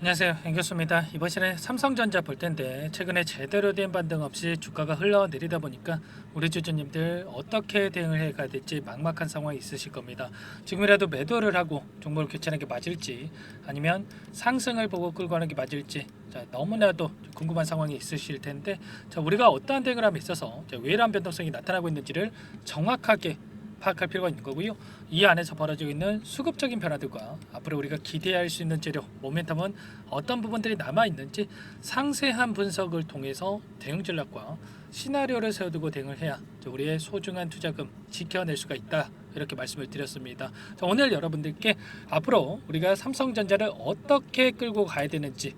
안녕하세요, 앵교수입니다. 이번 시간에 삼성전자 볼 텐데 최근에 제대로 된 반등 없이 주가가 흘러내리다 보니까 우리 주주님들 어떻게 대응을 해가야 될지 막막한 상황이 있으실 겁니다. 지금이라도 매도를 하고 종목을 교체하는 게 맞을지 아니면 상승을 보고 끌고 가는 게 맞을지 너무나도 궁금한 상황이 있으실 텐데 우리가 어떠한 대응을 함에 있어서 왜 이러한 변동성이 나타나고 있는지를 정확하게 파악할 필요가 있는 거고요. 이 안에서 벌어지고 있는 수급적인 변화들과 앞으로 우리가 기대할 수 있는 재료, 모멘텀은 어떤 부분들이 남아 있는지 상세한 분석을 통해서 대응 전략과 시나리오를 세워두고 대응을 해야 우리의 소중한 투자금 지켜낼 수가 있다. 이렇게 말씀을 드렸습니다. 오늘 여러분들께 앞으로 우리가 삼성전자를 어떻게 끌고 가야 되는지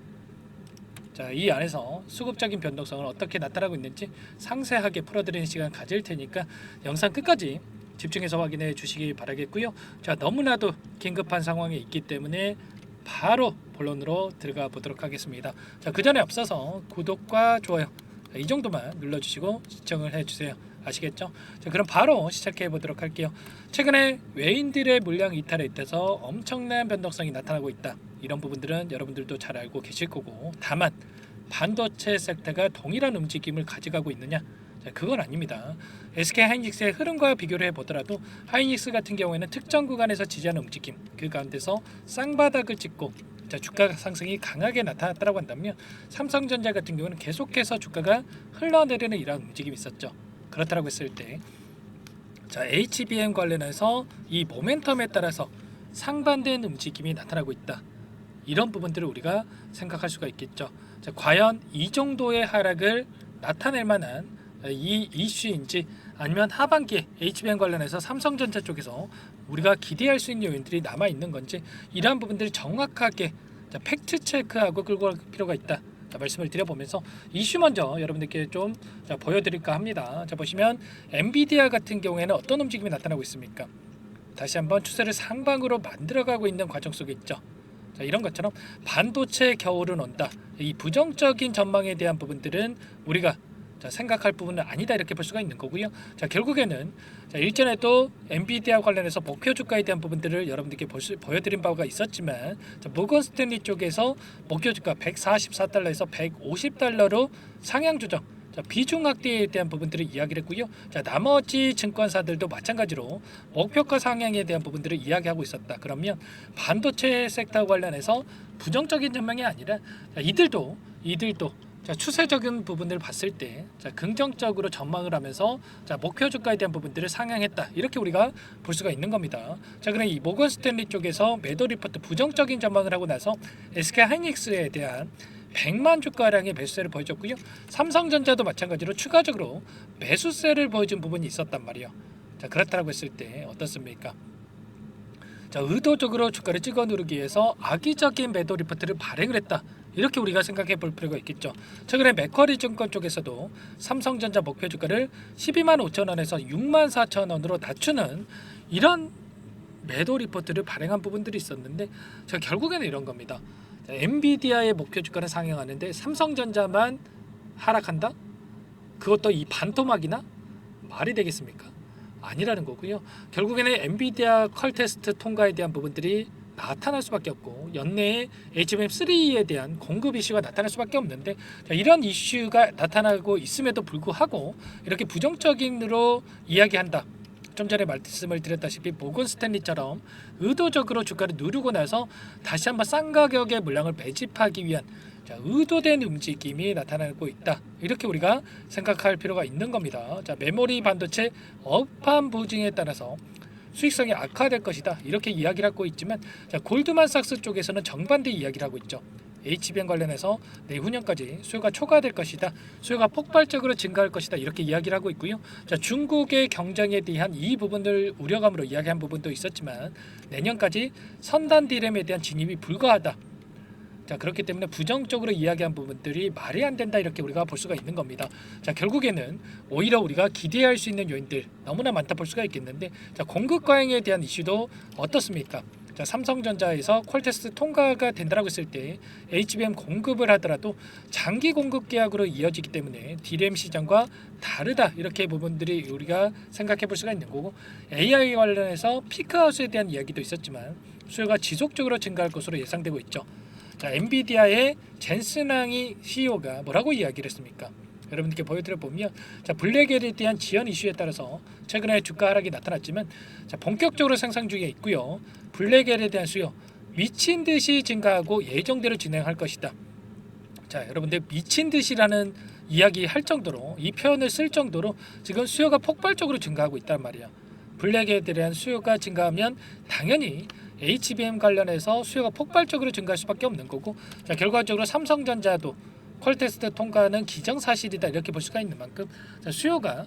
이 안에서 수급적인 변동성을 어떻게 나타나고 있는지 상세하게 풀어드리는 시간 가질 테니까 영상 끝까지 집중해서 확인해 주시기 바라겠고요. 너무나도 긴급한 상황에 있기 때문에 바로 본론으로 들어가 보도록 하겠습니다. 그 전에 앞서서 구독과 좋아요 이 정도만 눌러주시고 시청을 해주세요. 아시겠죠? 그럼 바로 시작해 보도록 할게요. 최근에 외인들의 물량 이탈에 있어서 엄청난 변동성이 나타나고 있다. 이런 부분들은 여러분들도 잘 알고 계실 거고, 다만 반도체 섹터가 동일한 움직임을 가져가고 있느냐? 그건 아닙니다. SK 하이닉스의 흐름과 비교를 해보더라도 하이닉스 같은 경우에는 특정 구간에서 지지하는 움직임, 그 가운데서 쌍바닥을 찍고 주가 상승이 강하게 나타났다고 한다면, 삼성전자 같은 경우는 계속해서 주가가 흘러내리는 이러한 움직임이 있었죠. 그렇다고 했을 때 HBM 관련해서 이 모멘텀에 따라서 상반된 움직임이 나타나고 있다. 이런 부분들을 우리가 생각할 수가 있겠죠. 과연 이 정도의 하락을 나타낼 만한 이 이슈인지, 아니면 하반기에 HBM 관련해서 삼성전자 쪽에서 우리가 기대할 수 있는 요인들이 남아 있는 건지, 이러한 부분들을 정확하게 팩트 체크하고 끌고 갈 필요가 있다. 말씀을 드려보면서 이슈 먼저 여러분들께 좀 보여드릴까 합니다. 보시면 엔비디아 같은 경우에는 어떤 움직임이 나타나고 있습니까? 다시 한번 추세를 상방으로 만들어가고 있는 과정 속에 있죠. 이런 것처럼 반도체 겨울은 온다. 이 부정적인 전망에 대한 부분들은 우리가 생각할 부분은 아니다, 이렇게 볼 수가 있는 거고요. 결국에는 일전에도 엔비디아 관련해서 목표 주가에 대한 부분들을 여러분들께 보여드린 바가 있었지만, 모건 스탠리 쪽에서 목표 주가 144달러에서 150달러로 상향 조정, 비중 확대에 대한 부분들을 이야기를 했고요. 나머지 증권사들도 마찬가지로 목표가 상향에 대한 부분들을 이야기하고 있었다. 그러면 반도체 섹터 관련해서 부정적인 전망이 아니라 이들도 추세적인 부분을 봤을 때 긍정적으로 전망을 하면서 목표 주가에 대한 부분들을 상향했다, 이렇게 우리가 볼 수가 있는 겁니다. 그럼 이 모건 스탠리 쪽에서 매도 리포트 부정적인 전망을 하고 나서 SK 하이닉스에 대한 100만 주가량의 매수세를 보여줬고요. 삼성전자도 마찬가지로 추가적으로 매수세를 보여준 부분이 있었단 말이에요. 그렇다고 했을 때 어떻습니까? 의도적으로 주가를 찍어 누르기 위해서 악의적인 매도 리포트를 발행을 했다, 이렇게 우리가 생각해 볼 필요가 있겠죠. 최근에 맥쿼리 증권 쪽에서도 삼성전자 목표 주가를 12만 5천 원에서 6만 4천 원으로 낮추는 이런 매도 리포트를 발행한 부분들이 있었는데, 결국에는 이런 겁니다. 엔비디아의 목표 주가는 상향하는데 삼성전자만 하락한다? 그것도 이 반토막이나? 말이 되겠습니까? 아니라는 거고요. 결국에는 엔비디아 퀄 테스트 통과에 대한 부분들이 나타날 수밖에 없고, 연내에 HBM3에 대한 공급 이슈가 나타날 수밖에 없는데, 이런 이슈가 나타나고 있음에도 불구하고 이렇게 부정적인으로 이야기한다. 좀 전에 말씀을 드렸다시피 모건 스탠리처럼 의도적으로 주가를 누르고 나서 다시 한번 싼 가격의 물량을 매집하기 위한 의도된 움직임이 나타나고 있다, 이렇게 우리가 생각할 필요가 있는 겁니다. 메모리 반도체 업황 부진에 따라서 수익성이 악화될 것이다, 이렇게 이야기를 하고 있지만, 골드만삭스 쪽에서는 정반대 이야기를 하고 있죠. HBM 관련해서 내후년까지 수요가 초과될 것이다, 수요가 폭발적으로 증가할 것이다, 이렇게 이야기를 하고 있고요. 중국의 경쟁에 대한 이 부분을 우려감으로 이야기한 부분도 있었지만, 내년까지 선단 디램에 대한 진입이 불가하다. 그렇기 때문에 부정적으로 이야기한 부분들이 말이 안 된다, 이렇게 우리가 볼 수가 있는 겁니다. 결국에는 오히려 우리가 기대할 수 있는 요인들 너무나 많다 볼 수가 있겠는데, 공급 과잉에 대한 이슈도 어떻습니까? 삼성전자에서 퀄테스트 통과가 된다고 했을 때 HBM 공급을 하더라도 장기 공급 계약으로 이어지기 때문에 DRAM 시장과 다르다, 이렇게 부분들이 우리가 생각해 볼 수가 있는 거고, AI 관련해서 피크아웃에 대한 이야기도 있었지만 수요가 지속적으로 증가할 것으로 예상되고 있죠. 자, 엔비디아의 젠슨 CEO가 뭐라고 이야기를 했습니까? 여러분들께 보여드려 보면, 자, 블랙웰에 대한 지연 이슈에 따라서 최근에 주가 하락이 나타났지만, 자, 본격적으로 상승 중에 있고요. 블랙웰에 대한 수요 미친 듯이 증가하고 예정대로 진행할 것이다. 자, 여러분들 미친 듯이라는 이야기 할 정도로, 이 표현을 쓸 정도로 지금 수요가 폭발적으로 증가하고 있단 말이야. 블랙에 대한 수요가 증가하면 당연히 HBM 관련해서 수요가 폭발적으로 증가할 수밖에 없는 거고, 자, 결과적으로 삼성전자도 퀄테스트 통과는 기정사실이다 이렇게 볼 수가 있는 만큼, 자, 수요가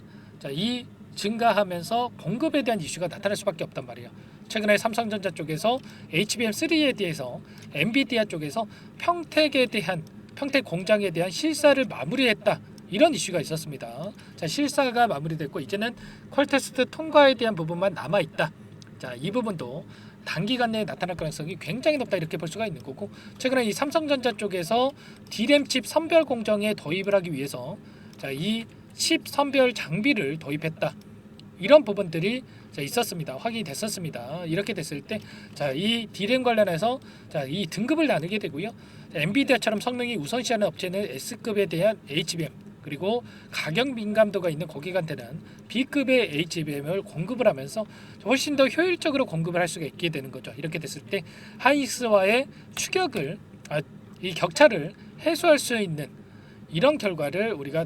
이 증가하면서 공급에 대한 이슈가 나타날 수밖에 없단 말이에요. 최근에 삼성전자 쪽에서 HBM3에 대해서 엔비디아 쪽에서 평택 공장에 대한 실사를 마무리했다 이런 이슈가 있었습니다. 자, 실사가 마무리됐고 이제는 퀄테스트 통과에 대한 부분만 남아 있다. 자, 이 부분도 단기간 내에 나타날 가능성이 굉장히 높다 이렇게 볼 수가 있는 거고, 최근에 이 삼성전자 쪽에서 D램 칩 선별 공정에 도입을 하기 위해서, 자, 이 칩 선별 장비를 도입했다. 이런 부분들이 있었습니다. 확인이 됐었습니다. 이렇게 됐을 때, 자, 이 D램 관련해서, 자, 이 등급을 나누게 되고요. 자, 엔비디아처럼 성능이 우선시하는 업체는 S급에 대한 HBM, 그리고 가격 민감도가 있는 고객한테는 B급의 HBM을 공급을 하면서 훨씬 더 효율적으로 공급을 할 수가 있게 되는 거죠. 이렇게 됐을 때 하이닉스와의 추격을, 이 격차를 해소할 수 있는 이런 결과를 우리가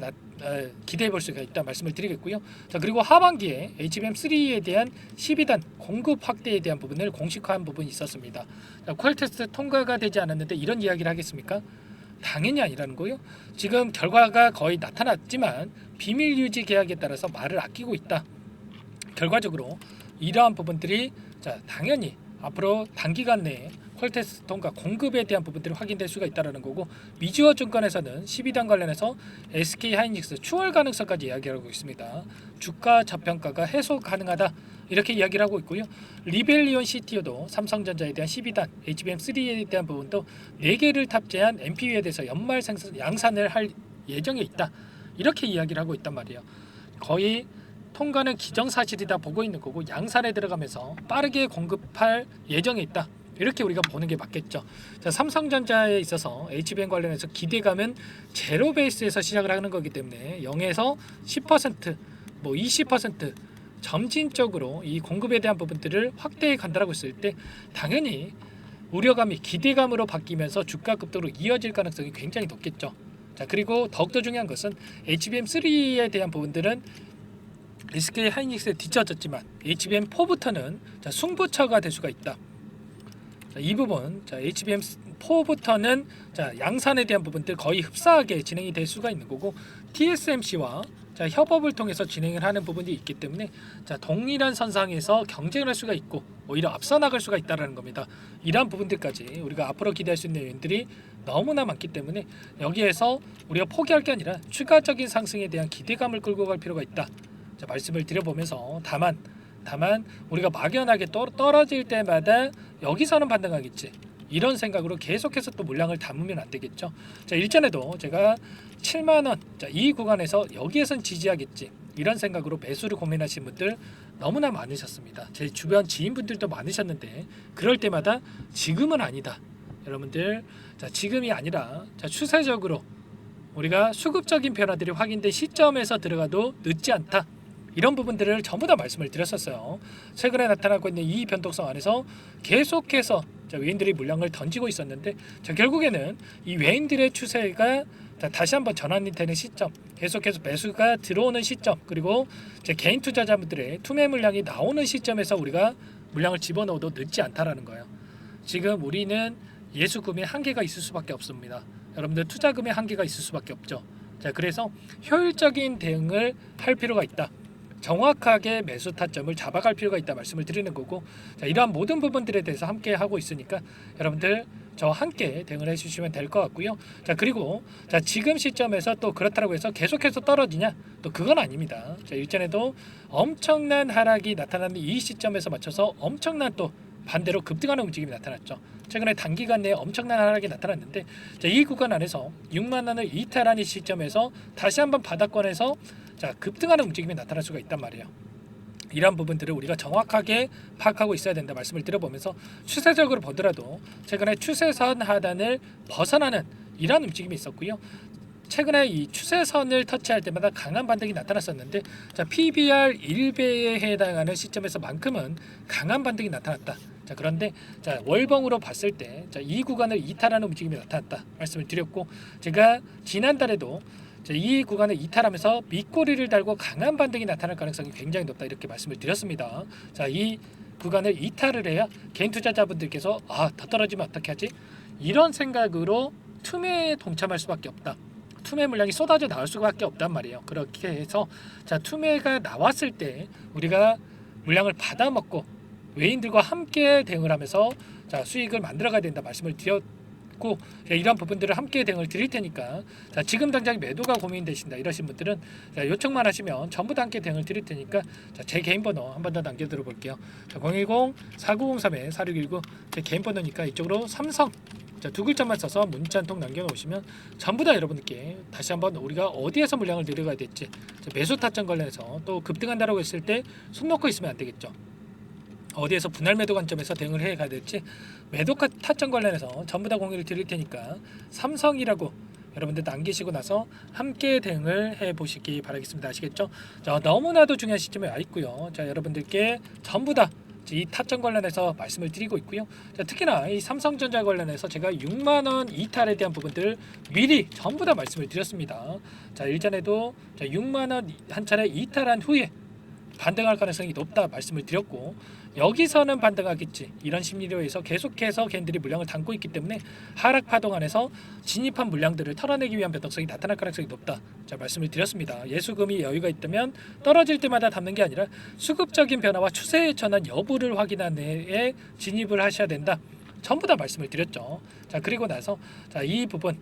기대해 볼 수가 있다 말씀을 드리겠고요. 자, 그리고 하반기에 HBM3에 대한 12단 공급 확대에 대한 부분을 공식화한 부분이 있었습니다. 자, 퀄테스트 통과가 되지 않았는데 이런 이야기를 하겠습니까? 당연히 아니라는 거예요. 지금 결과가 거의 나타났지만 비밀 유지 계약에 따라서 말을 아끼고 있다. 결과적으로 이러한 부분들이, 자, 당연히 앞으로 단기간 내에 퀄테스트 통과 공급에 대한 부분들이 확인될 수가 있다는 거고, 미주어 증권에서는 12단 관련해서 SK 하이닉스 추월 가능성까지 이야기하고 있습니다. 주가 저평가가 해소 가능하다 이렇게 이야기를 하고 있고요. 리벨리온 CTO도 삼성전자에 대한 12단 HBM3에 대한 부분도 4개를 탑재한 NPU에 대해서 연말 양산을 할 예정에 있다 이렇게 이야기를 하고 있단 말이에요. 거의 통과는 기정사실이다 보고 있는 거고, 양산에 들어가면서 빠르게 공급할 예정에 있다 이렇게 우리가 보는 게 맞겠죠. 자, 삼성전자에 있어서 HBM 관련해서 기대감은 제로 베이스에서 시작을 하는 거기 때문에 0에서 10%, 뭐 20% 점진적으로 이 공급에 대한 부분들을 확대해 간다라고 했을 때 당연히 우려감이 기대감으로 바뀌면서 주가 급등으로 이어질 가능성이 굉장히 높겠죠. 자, 그리고 더욱더 중요한 것은 HBM3에 대한 부분들은 SK 하이닉스에 뒤처졌지만 HBM4부터는 승부처가 될 수가 있다. 자, 이 부분, 자, HBM4부터는 자, 양산에 대한 부분들 거의 흡사하게 진행이 될 수가 있는 거고, TSMC와 자, 협업을 통해서 진행을 하는 부분이 있기 때문에, 자, 동일한 선상에서 경쟁을 할 수가 있고 오히려 앞서 나갈 수가 있다는 겁니다. 이러한 부분들까지 우리가 앞으로 기대할 수 있는 요인들이 너무나 많기 때문에 여기에서 우리가 포기할 게 아니라 추가적인 상승에 대한 기대감을 끌고 갈 필요가 있다. 자, 말씀을 드려보면서 다만 우리가 막연하게 떨어질 때마다 여기서는 반등하겠지 이런 생각으로 계속해서 또 물량을 담으면 안 되겠죠. 자, 일전에도 제가 7만원, 자, 이 구간에서 여기에선 지지하겠지 이런 생각으로 매수를 고민하신 분들 너무나 많으셨습니다. 제 주변 지인분들도 많으셨는데 그럴 때마다 지금은 아니다 여러분들. 자, 지금이 아니라, 자, 추세적으로 우리가 수급적인 변화들이 확인된 시점에서 들어가도 늦지 않다 이런 부분들을 전부 다 말씀을 드렸었어요. 최근에 나타나고 있는 이 변동성 안에서 계속해서, 자, 외인들이 물량을 던지고 있었는데, 자, 결국에는 이 외인들의 추세가, 자, 다시 한번 전환이 되는 시점, 계속해서 매수가 들어오는 시점, 그리고 제 개인 투자자분들의 투매 물량이 나오는 시점에서 우리가 물량을 집어넣어도 늦지 않다라는 거예요. 지금 우리는 예수금의 한계가 있을 수밖에 없습니다. 여러분들 투자금의 한계가 있을 수밖에 없죠. 자, 그래서 효율적인 대응을 할 필요가 있다. 정확하게 매수 타점을 잡아갈 필요가 있다 말씀을 드리는 거고, 자, 이러한 모든 부분들에 대해서 함께 하고 있으니까 여러분들 저와 함께 대응을 해주시면 될 것 같고요. 자, 그리고 자, 지금 시점에서 또 그렇다고 해서 계속해서 떨어지냐? 또 그건 아닙니다. 자, 일전에도 엄청난 하락이 나타나는 이 시점에서 맞춰서 엄청난 또 반대로 급등하는 움직임이 나타났죠. 최근에 단기간 내에 엄청난 하락이 나타났는데, 자, 이 구간 안에서 6만 원을 이탈한 이 시점에서 다시 한번 바닥권에서, 자, 급등하는 움직임이 나타날 수가 있단 말이에요. 이런 부분들을 우리가 정확하게 파악하고 있어야 된다 말씀을 드려보면서 추세적으로 보더라도 최근에 추세선 하단을 벗어나는 이런 움직임이 있었고요. 최근에 이 추세선을 터치할 때마다 강한 반등이 나타났었는데 자, PBR 1배에 해당하는 시점에서만큼은 강한 반등이 나타났다. 자, 그런데 자, 월봉으로 봤을 때 자, 이 구간을 이탈하는 움직임이 나타났다 말씀을 드렸고 제가 지난달에도 자, 이 구간을 이탈하면서 밑꼬리를 달고 강한 반등이 나타날 가능성이 굉장히 높다 이렇게 말씀을 드렸습니다. 자, 이 구간을 이탈을 해야 개인 투자자분들께서 더 떨어지면 어떻게 하지? 이런 생각으로 투매에 동참할 수밖에 없다. 투매 물량이 쏟아져 나올 수밖에 없단 말이에요. 그렇게 해서 자, 투매가 나왔을 때 우리가 물량을 받아먹고 외인들과 함께 대응을 하면서 자, 수익을 만들어가야 된다 말씀을 드렸고 이런 부분들을 함께 대응을 드릴 테니까 자, 지금 당장 매도가 고민되신다 이러신 분들은 자, 요청만 하시면 전부 다 함께 대응을 드릴 테니까 자, 제 개인 번호 한 번 더 남겨드려 볼게요. 010-4903-4619 제 개인 번호니까 이쪽으로 삼성 자, 두 글자만 써서 문자 한 통 남겨놓으시면 전부 다 여러분들께 다시 한번 우리가 어디에서 물량을 내려가야 될지 자, 매수 타점 관련해서 또 급등한다라고 했을 때 손 놓고 있으면 안 되겠죠. 어디에서 분할 매도 관점에서 대응을 해 가야 될지 매도 타점 관련해서 전부 다 공유를 드릴 테니까 삼성이라고 여러분들 남기시고 나서 함께 대응을 해 보시기 바라겠습니다. 아시겠죠? 자, 너무나도 중요한 시점에 와 있고요. 자, 여러분들께 전부 다 이 타점 관련해서 말씀을 드리고 있고요. 자, 특히나 이 삼성전자 관련해서 제가 6만원 이탈에 대한 부분들을 미리 전부 다 말씀을 드렸습니다. 자, 일전에도 자, 6만원 한 차례 이탈한 후에 반등할 가능성이 높다 말씀을 드렸고 여기서는 반등하겠지 이런 심리로에서 계속해서 개인들이 물량을 담고 있기 때문에 하락 파동 안에서 진입한 물량들을 털어내기 위한 변동성이 나타날 가능성이 높다 자 말씀을 드렸습니다. 예수금이 여유가 있다면 떨어질 때마다 담는 게 아니라 수급적인 변화와 추세의 전환 여부를 확인한 내에 진입을 하셔야 된다 전부 다 말씀을 드렸죠. 자, 그리고 나서 자, 이 부분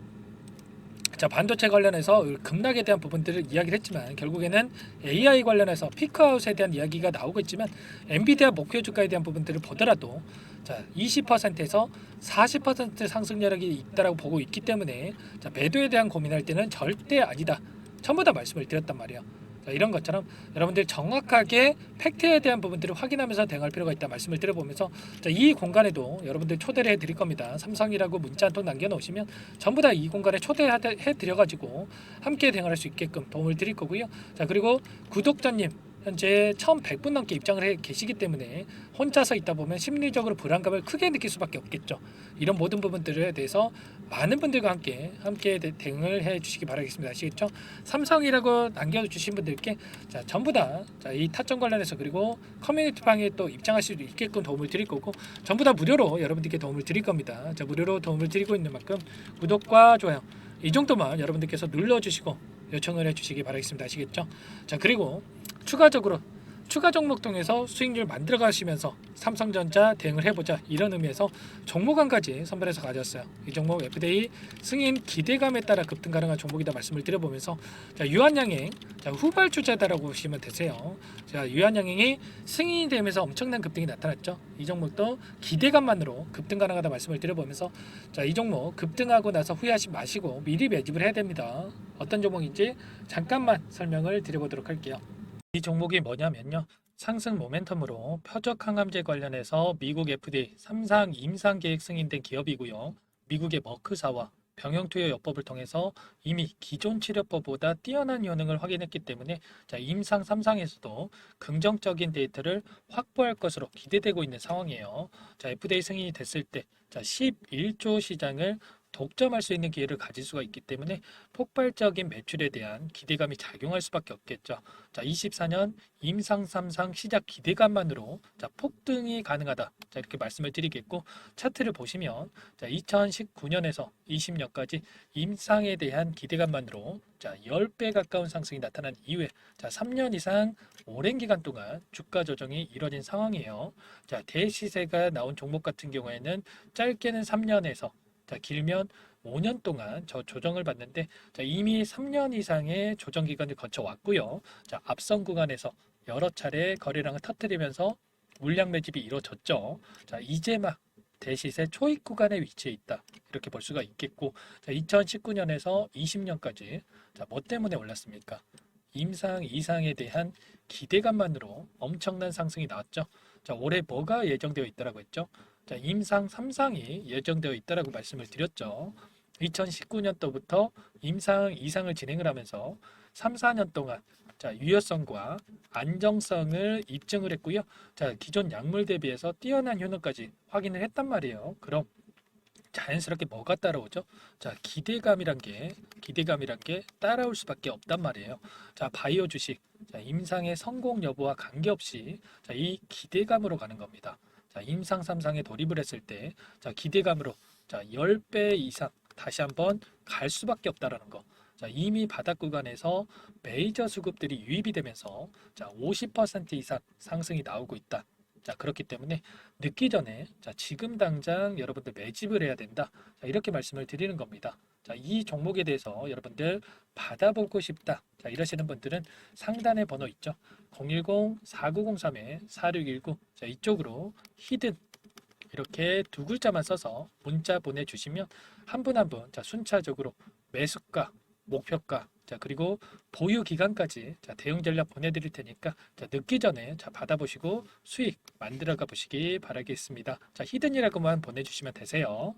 자, 반도체 관련해서 급락에 대한 부분들을 이야기를 했지만 결국에는 AI 관련해서 피크아웃에 대한 이야기가 나오고 있지만 엔비디아 목표 주가에 대한 부분들을 보더라도 자, 20%에서 40% 상승력이 있다라고 보고 있기 때문에 자, 매도에 대한 고민할 때는 절대 아니다. 전부 다 말씀을 드렸단 말이에요. 자, 이런 것처럼 여러분들 정확하게 팩트에 대한 부분들을 확인하면서 대응할 필요가 있다 말씀을 드려보면서 자, 이 공간에도 여러분들 초대를 해드릴 겁니다. 삼성이라고 문자 한 통 남겨놓으시면 전부 다 이 공간에 초대해드려가지고 함께 대응할 수 있게끔 도움을 드릴 거고요. 자, 그리고 구독자님 현재 1,100분 넘게 입장을 해 계시기 때문에 혼자서 있다 보면 심리적으로 불안감을 크게 느낄 수밖에 없겠죠. 이런 모든 부분들에 대해서 많은 분들과 함께 대응을 해 주시기 바라겠습니다. 아시겠죠? 삼성이라고 남겨주신 분들께 자, 전부 다 이 타점 관련해서 그리고 커뮤니티 방에 또 입장하실 수 있게끔 도움을 드릴 거고 전부 다 무료로 여러분들께 도움을 드릴 겁니다. 자, 무료로 도움을 드리고 있는 만큼 구독과 좋아요 이 정도만 여러분들께서 눌러주시고 요청을 해주시기 바라겠습니다. 아시겠죠? 자, 그리고 추가적으로 추가 종목 통해서 수익률 만들어 가시면서 삼성전자 대응을 해보자 이런 의미에서 종목 한 가지 선별해서 가져왔어요. 이 종목 FDA 승인 기대감에 따라 급등 가능한 종목이다 말씀을 드려보면서 자, 유한양행 자, 후발주자다라고 보시면 되세요. 자, 유한양행이 승인이 되면서 엄청난 급등이 나타났죠. 이 종목도 기대감만으로 급등 가능하다 말씀을 드려보면서 자, 이 종목 급등하고 나서 후회하지 마시고 미리 매집을 해야 됩니다. 어떤 종목인지 잠깐만 설명을 드려보도록 할게요. 이 종목이 뭐냐면요. 상승 모멘텀으로 표적 항암제 관련해서 미국 FDA 3상 임상 계획 승인된 기업이고요. 미국의 머크사와 병용투여 요법을 통해서 이미 기존 치료법보다 뛰어난 효능을 확인했기 때문에 자, 임상 3상에서도 긍정적인 데이터를 확보할 것으로 기대되고 있는 상황이에요. 자, FDA 승인이 됐을 때 자, 11조 시장을 독점할 수 있는 기회를 가질 수가 있기 때문에 폭발적인 매출에 대한 기대감이 작용할 수밖에 없겠죠. 자, 24년 임상 3상 시작 기대감만으로 자, 폭등이 가능하다. 자, 이렇게 말씀을 드리겠고 차트를 보시면 자, 2019년에서 20년까지 임상에 대한 기대감만으로 자, 10배 가까운 상승이 나타난 이후에 자, 3년 이상 오랜 기간 동안 주가 조정이 이뤄진 상황이에요. 자, 대시세가 나온 종목 같은 경우에는 짧게는 3년에서 자, 길면 5년 동안 저 조정을 받는데 자, 이미 3년 이상의 조정 기간을 거쳐 왔고요. 자, 앞선 구간에서 여러 차례 거래량을 터뜨리면서 물량 매집이 이루어졌죠. 자, 이제 막 대시세 초입 구간에 위치해 있다. 이렇게 볼 수가 있겠고 자, 2019년에서 20년까지 자, 뭐 때문에 올랐습니까? 임상, 이상에 대한 기대감만으로 엄청난 상승이 나왔죠. 자, 올해 뭐가 예정되어 있다라고 했죠? 자, 임상 3상이 예정되어 있다라고 말씀을 드렸죠. 2019년도부터 임상, 이상을 진행을 하면서 3, 4년 동안 자, 유효성과 안정성을 입증을 했고요. 자, 기존 약물 대비해서 뛰어난 효능까지 확인을 했단 말이에요. 그럼 자연스럽게 뭐가 따라오죠? 자, 기대감이란 게 따라올 수밖에 없단 말이에요. 자, 바이오 주식, 자, 임상의 성공 여부와 관계없이 자, 이 기대감으로 가는 겁니다. 자, 임상 3상에 돌입을 했을 때, 자, 기대감으로 자, 10배 이상 다시 한번 갈 수밖에 없다라는 거. 자, 이미 바닥 구간에서 메이저 수급들이 유입이 되면서 자, 50% 이상 상승이 나오고 있다. 자, 그렇기 때문에 늦기 전에 자, 지금 당장 여러분들 매집을 해야 된다. 자, 이렇게 말씀을 드리는 겁니다. 자, 이 종목에 대해서 여러분들 받아보고 싶다. 자, 이러시는 분들은 상단에 번호 있죠. 010-4903-4619. 자, 이쪽으로 히든 이렇게 두 글자만 써서 문자 보내주시면 한 분 한 분 자, 순차적으로 매수가, 목표가, 자, 그리고 보유 기간까지 자, 대응 전략 보내드릴 테니까 자, 늦기 전에 자, 받아보시고 수익 만들어가 보시기 바라겠습니다. 자, 히든이라고만 보내주시면 되세요.